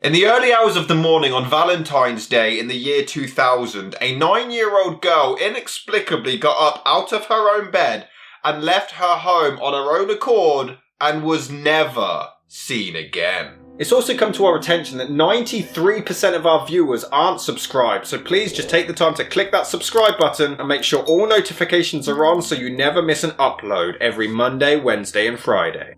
In the early hours of the morning on Valentine's Day in the year 2000, a 9-year-old girl inexplicably got up out of her own bed and left her home on her own accord and was never seen again. It's also come to our attention that 93% of our viewers aren't subscribed, so please just take the time to click that subscribe button and make sure all notifications are on so you never miss an upload every Monday, Wednesday and Friday.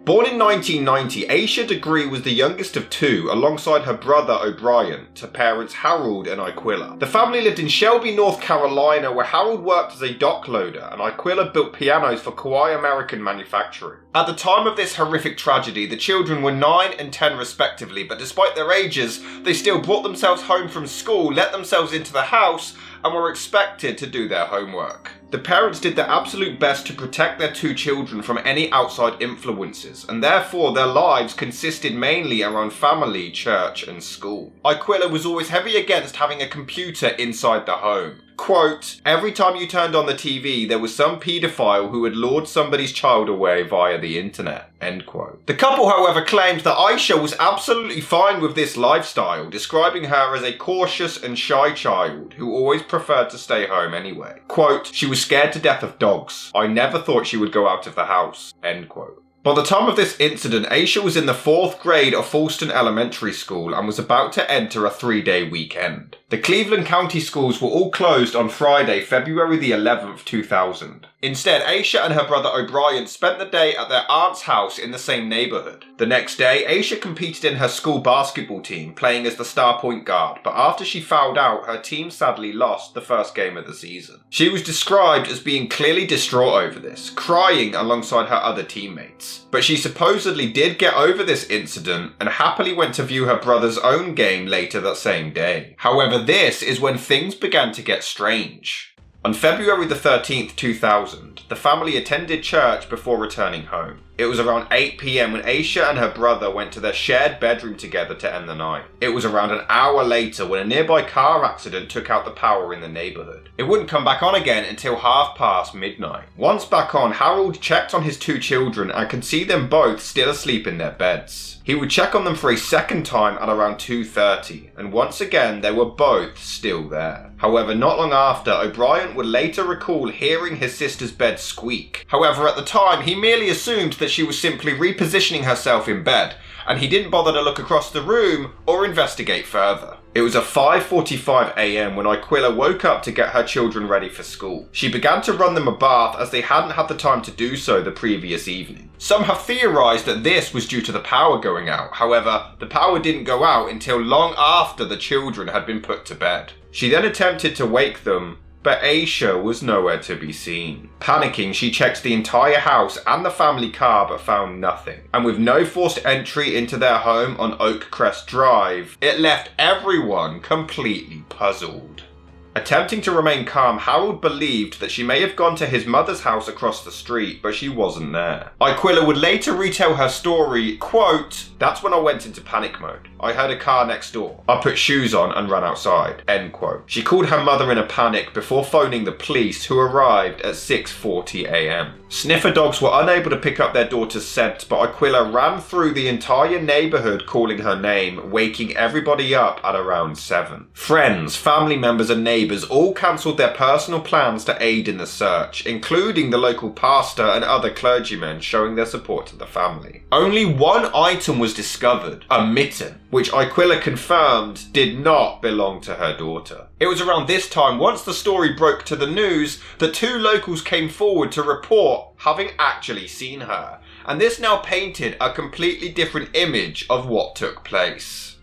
Born in 1990, Asha Degree was the youngest of two alongside her brother O'Brien to parents Harold and Iquilla. The family lived in Shelby, North Carolina, where Harold worked as a dock loader and Iquilla built pianos for Kauai American manufacturing. At the time of this horrific tragedy, the children were 9 and 10 respectively, but despite their ages, they still brought themselves home from school, let themselves into the house, and were expected to do their homework. The parents did their absolute best to protect their two children from any outside influences, and therefore their lives consisted mainly around family, church and school. Iquilla was always heavy against having a computer inside the home. Quote, every time you turned on the TV, there was some paedophile who had lured somebody's child away via the internet. End quote. The couple, however, claimed that Asha was absolutely fine with this lifestyle, describing her as a cautious and shy child who always preferred to stay home anyway. Quote, she was scared to death of dogs. I never thought she would go out of the house. End quote. By the time of this incident, Asha was in the 4th grade of Falston Elementary School and was about to enter a 3-day weekend. The Cleveland County schools were all closed on Friday, February the 11th, 2000. Instead, Asha and her brother O'Brien spent the day at their aunt's house in the same neighbourhood. The next day, Asha competed in her school basketball team, playing as the star point guard, but after she fouled out, her team sadly lost the first game of the season. She was described as being clearly distraught over this, crying alongside her other teammates. But she supposedly did get over this incident and happily went to view her brother's own game later that same day. However, this is when things began to get strange. On February the 13th, 2000, the family attended church before returning home. It was around 8 PM when Asha and her brother went to their shared bedroom together to end the night. It was around an hour later when a nearby car accident took out the power in the neighbourhood. It wouldn't come back on again until midnight. Once back on, Harold checked on his two children and could see them both still asleep in their beds. He would check on them for a second time at around 2:30, and once again they were both still there. However, not long after, O'Brien would later recall hearing his sister's bed squeak. However, at the time, he merely assumed that she was simply repositioning herself in bed, and he didn't bother to look across the room or investigate further. It was at 5:45 AM when Iquilla woke up to get her children ready for school. She began to run them a bath as they hadn't had the time to do so the previous evening. Some have theorised that this was due to the power going out. However, the power didn't go out until long after the children had been put to bed. She then attempted to wake them, but Asha was nowhere to be seen. Panicking, she checked the entire house and the family car but found nothing. And with no forced entry into their home on Oak Crest Drive, it left everyone completely puzzled. Attempting to remain calm, Harold believed that she may have gone to his mother's house across the street, but she wasn't there. Iquilla would later retell her story, quote, that's when I went into panic mode. I heard a car next door. I put shoes on and ran outside, end quote. She called her mother in a panic before phoning the police, who arrived at 6:40 AM. Sniffer dogs were unable to pick up their daughter's scent, but Iquilla ran through the entire neighbourhood calling her name, waking everybody up at around 7. Friends, family members and neighbours all cancelled their personal plans to aid in the search, including the local pastor and other clergymen showing their support to the family. Only one item was discovered, a mitten, which Iquilla confirmed did not belong to her daughter. It was around this time, once the story broke to the news, that 2 locals came forward to report having actually seen her, and this now painted a completely different image of what took place.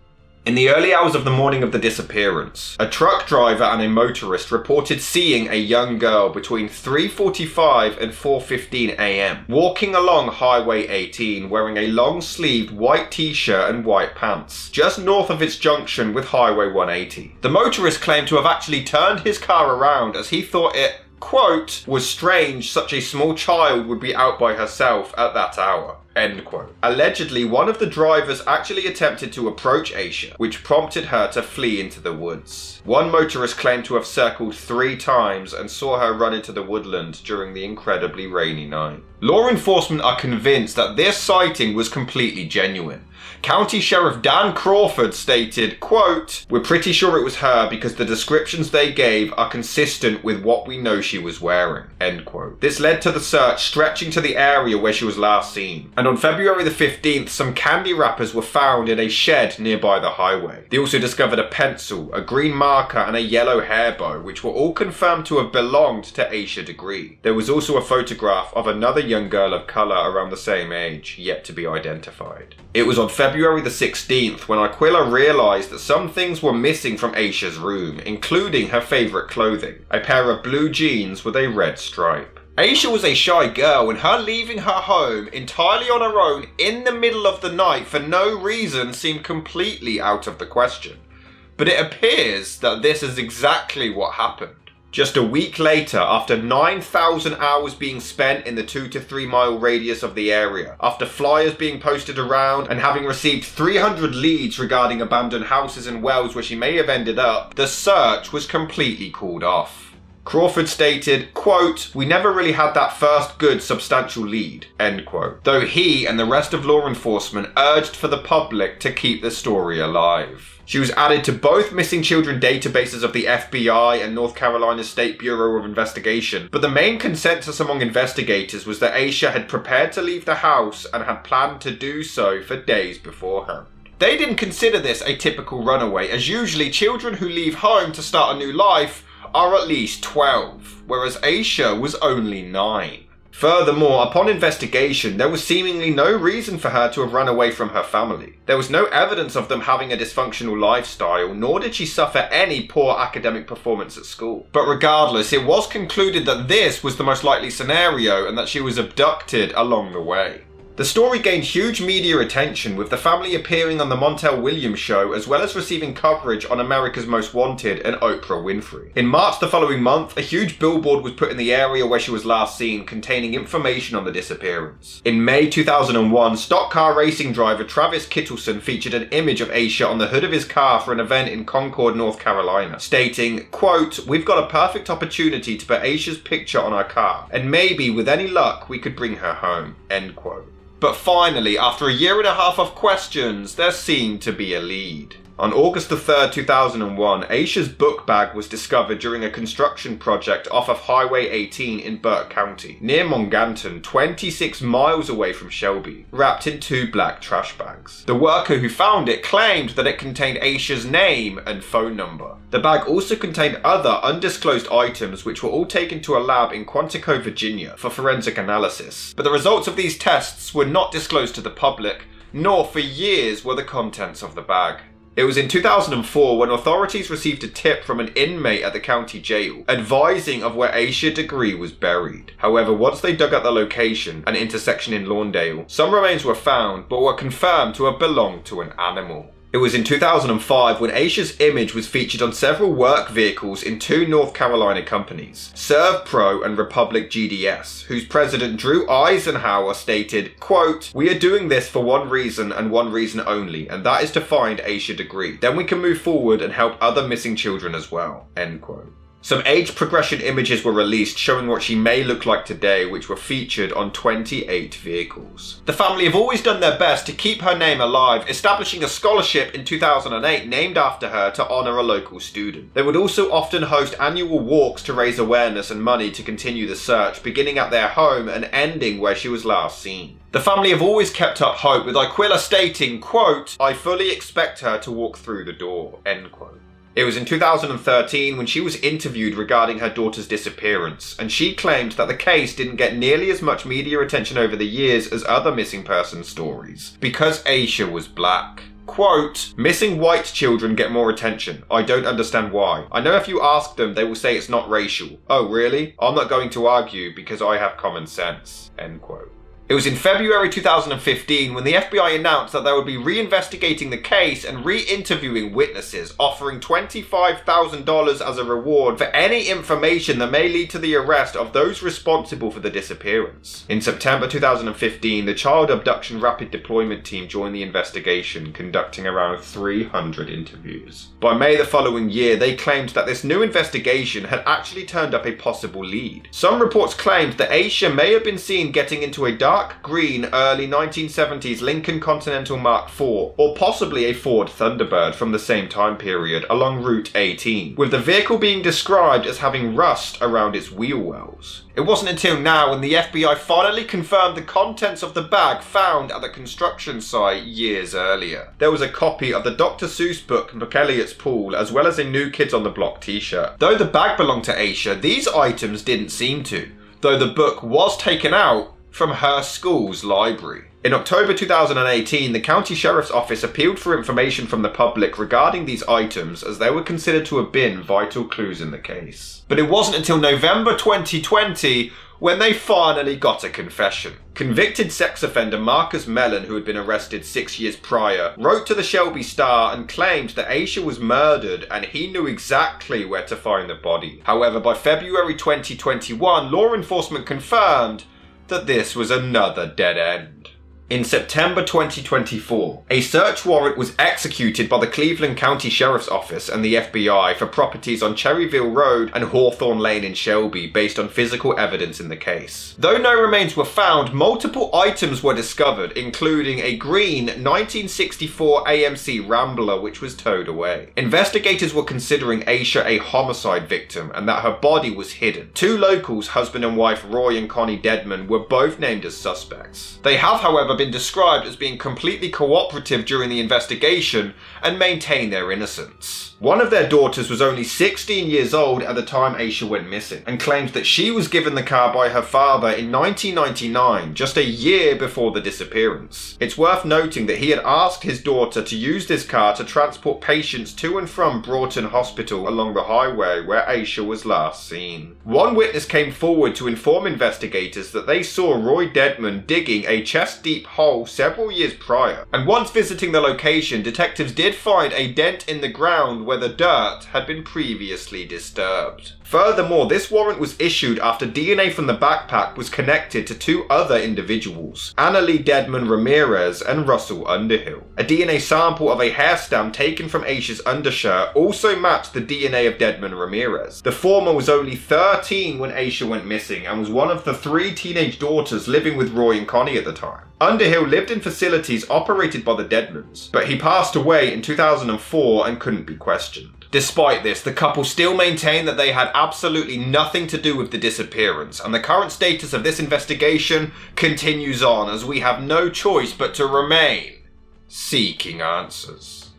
In the early hours of the morning of the disappearance, a truck driver and a motorist reported seeing a young girl between 3:45 and 4:15 AM walking along Highway 18 wearing a long-sleeved white t-shirt and white pants, just north of its junction with Highway 180. The motorist claimed to have actually turned his car around as he thought it, quote, was strange such a small child would be out by herself at that hour. End quote. Allegedly, one of the drivers actually attempted to approach Asha, which prompted her to flee into the woods. One motorist claimed to have circled 3 times and saw her run into the woodland during the incredibly rainy night. Law enforcement are convinced that this sighting was completely genuine, County Sheriff Dan Crawford stated, quote, "We're pretty sure it was her because the descriptions they gave are consistent with what we know she was wearing," end quote. This led to the search stretching to the area where she was last seen. And on February the 15th, some candy wrappers were found in a shed nearby the highway. They also discovered a pencil, a green marker, and a yellow hair bow, which were all confirmed to have belonged to Asha Degree. There was also a photograph of another young girl of colour around the same age, yet to be identified. It was on February the 16th when Aquila realised that some things were missing from Asha's room, including her favourite clothing, a pair of blue jeans with a red stripe. Asha was a shy girl, and her leaving her home entirely on her own in the middle of the night for no reason seemed completely out of the question. But it appears that this is exactly what happened. Just a week later, after 9,000 hours being spent in the 2 to 3 mile radius of the area, after flyers being posted around and having received 300 leads regarding abandoned houses and wells where she may have ended up, the search was completely called off. Crawford stated, quote, "We never really had that first good substantial lead," end quote, though he and the rest of law enforcement urged for the public to keep the story alive. She was added to both missing children databases of the FBI and North Carolina State Bureau of Investigation, but the main consensus among investigators was that Asha had prepared to leave the house and had planned to do so for days beforehand. They didn't consider this a typical runaway, as usually children who leave home to start a new life are at least 12, whereas Asha was only 9. Furthermore, upon investigation, there was seemingly no reason for her to have run away from her family. There was no evidence of them having a dysfunctional lifestyle, nor did she suffer any poor academic performance at school. But regardless, it was concluded that this was the most likely scenario and that she was abducted along the way. The story gained huge media attention, with the family appearing on the Montel Williams show as well as receiving coverage on America's Most Wanted and Oprah Winfrey. In March the following month, a huge billboard was put in the area where she was last seen containing information on the disappearance. In May 2001, stock car racing driver Travis Kittleson featured an image of Asha on the hood of his car for an event in Concord, North Carolina, stating, quote, "We've got a perfect opportunity to put Asha's picture on our car, and maybe with any luck we could bring her home," end quote. But finally, after a year and a half of questions, there seemed to be a lead. On August 3rd, 2001, Asha's book bag was discovered during a construction project off of Highway 18 in Burke County, near Monganton, 26 miles away from Shelby, wrapped in 2 black trash bags. The worker who found it claimed that it contained Asha's name and phone number. The bag also contained other undisclosed items which were all taken to a lab in Quantico, Virginia for forensic analysis, but the results of these tests were not disclosed to the public, nor for years were the contents of the bag. It was in 2004 when authorities received a tip from an inmate at the county jail advising of where Asha Degree was buried. However, once they dug up the location, an intersection in Lawndale, some remains were found but were confirmed to have belonged to an animal. It was in 2005 when Asha's image was featured on several work vehicles in 2 North Carolina companies, ServPro and Republic GDS, whose president Drew Eisenhower stated, quote, "We are doing this for one reason and one reason only, and that is to find Asha Degree. Then we can move forward and help other missing children as well," end quote. Some age progression images were released showing what she may look like today, which were featured on 28 vehicles. The family have always done their best to keep her name alive, establishing a scholarship in 2008 named after her to honour a local student. They would also often host annual walks to raise awareness and money to continue the search, beginning at their home and ending where she was last seen. The family have always kept up hope, with Aquila stating, quote, "I fully expect her to walk through the door," end quote. It was in 2013 when she was interviewed regarding her daughter's disappearance, and she claimed that the case didn't get nearly as much media attention over the years as other missing person stories, because Asha was black. Quote, "Missing white children get more attention. I don't understand why. I know if you ask them, they will say it's not racial. Oh, really? I'm not going to argue because I have common sense," end quote. It was in February 2015 when the FBI announced that they would be reinvestigating the case and re-interviewing witnesses, offering $25,000 as a reward for any information that may lead to the arrest of those responsible for the disappearance. In September 2015, the Child Abduction Rapid Deployment Team joined the investigation, conducting around 300 interviews. By May the following year, they claimed that this new investigation had actually turned up a possible lead. Some reports claimed that Asha may have been seen getting into a dark dark green early 1970s Lincoln Continental Mark IV, or possibly a Ford Thunderbird from the same time period, along Route 18, with the vehicle being described as having rust around its wheel wells. It wasn't until now when the FBI finally confirmed the contents of the bag found at the construction site years earlier. There was a copy of the Dr. Seuss book Look Elliott's Pool, as well as a New Kids on the Block t-shirt. Though the bag belonged to Asha, these items didn't seem to, though the book was taken out from her school's library. In October 2018, the County Sheriff's Office appealed for information from the public regarding these items, as they were considered to have been vital clues in the case. But it wasn't until November 2020 when they finally got a confession. Convicted sex offender Marcus Mellon, who had been arrested 6 years prior, wrote to the Shelby Star and claimed that Asha was murdered and he knew exactly where to find the body. However, by February 2021, law enforcement confirmed that this was another dead end. In September 2024, a search warrant was executed by the Cleveland County Sheriff's Office and the FBI for properties on Cherryville Road and Hawthorne Lane in Shelby based on physical evidence in the case. Though no remains were found, multiple items were discovered, including a green 1964 AMC Rambler which was towed away. Investigators were considering Asha a homicide victim and that her body was hidden. Two locals, husband and wife Roy and Connie Dedman, were both named as suspects. They have, however, been described as being completely cooperative during the investigation and maintain their innocence. One of their daughters was only 16 years old at the time Asha went missing and claimed that she was given the car by her father in 1999, just a year before the disappearance. It's worth noting that he had asked his daughter to use this car to transport patients to and from Broughton Hospital along the highway where Asha was last seen. One witness came forward to inform investigators that they saw Roy Dedman digging a chest-deep hole several years prior, and once visiting the location, detectives did find a dent in the ground where the dirt had been previously disturbed. Furthermore, this warrant was issued after DNA from the backpack was connected to two other individuals, Annalie Dedman Ramirez and Russell Underhill. A DNA sample of a hair stem taken from Asha's undershirt also matched the DNA of Dedman Ramirez. The former was only 13 when Asha went missing and was one of the 3 teenage daughters living with Roy and Connie at the time. Underhill lived in facilities operated by the Dedmans, but he passed away in 2004 and couldn't be questioned. Despite this, the couple still maintain that they had absolutely nothing to do with the disappearance, and the current status of this investigation continues on as we have no choice but to remain seeking answers.